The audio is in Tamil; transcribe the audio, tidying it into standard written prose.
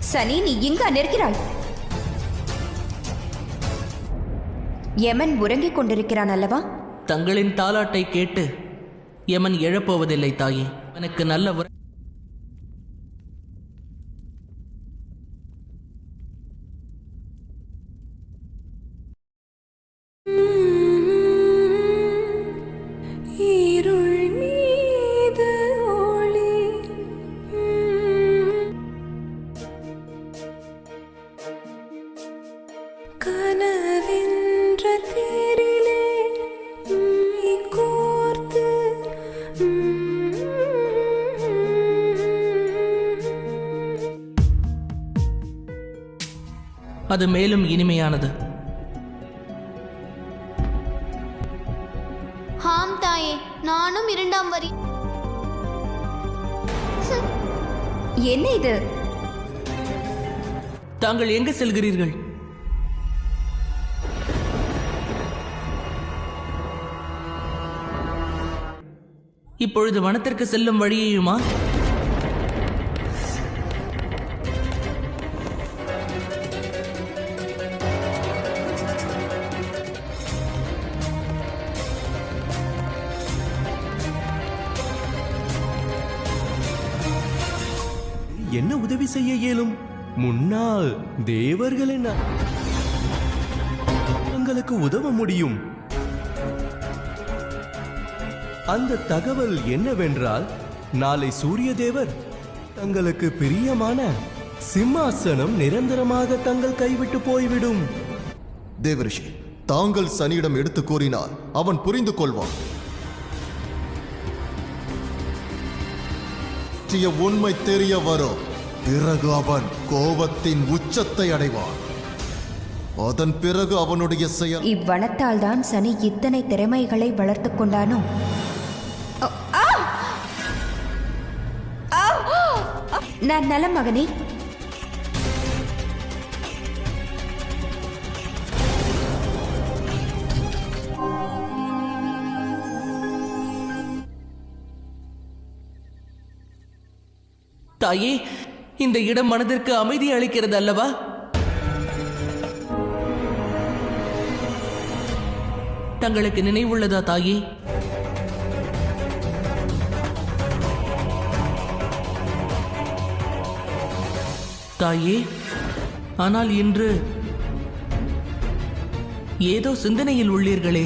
சனி, நீ இங்கு நிற்கிறாய். யமன் உறங்கிக் கொண்டிருக்கிறான் அல்லவா? தங்களின் தாலாட்டை கேட்டு யமன் எழப்போவதில்லை தாயே. எனக்கு நல்ல அது மேலும் இனிமையானது. ஆம் தாயே, நானும் இரண்டாம் வரி. என்ன இது? தாங்கள் எங்கு செல்கிறீர்கள்? இப்பொழுது வனத்திற்கு செல்லும் வழியையுமா? என்ன உதவி செய்ய இயலும்? முன்னால் தேவர்களின் தங்களுக்கு உதவ முடியும். அந்த தகவல் என்னவென்றால், நாளை சூரிய தேவர் தங்களுக்கு பிரியமான சிம்மாசனம் நிரந்தரமாக தங்கள் கைவிட்டு போய்விடும். தேவரிஷி, தாங்கள் சனியிடம் எடுத்து கூறினால் அவன் புரிந்து கொள்வான். உண்மை தெரிய வரும். பிறகு அவன் கோபத்தின் உச்சத்தை அடைவான். அதன் பிறகு அவனுடைய செயல். இவ்வனத்தால் தான் சனி இத்தனை திறமைகளை வளர்த்துக் கொண்டானோ? நான் நலம் மகனே. தாயே, இந்த இடம் மனதிற்கு அமைதி அளிக்கிறது அல்லவா? தங்களுக்கு நினைவுள்ளதா தாயே? தாயே, ஆனால் இன்று ஏதோ சிந்தனையில் உள்ளீர்களே.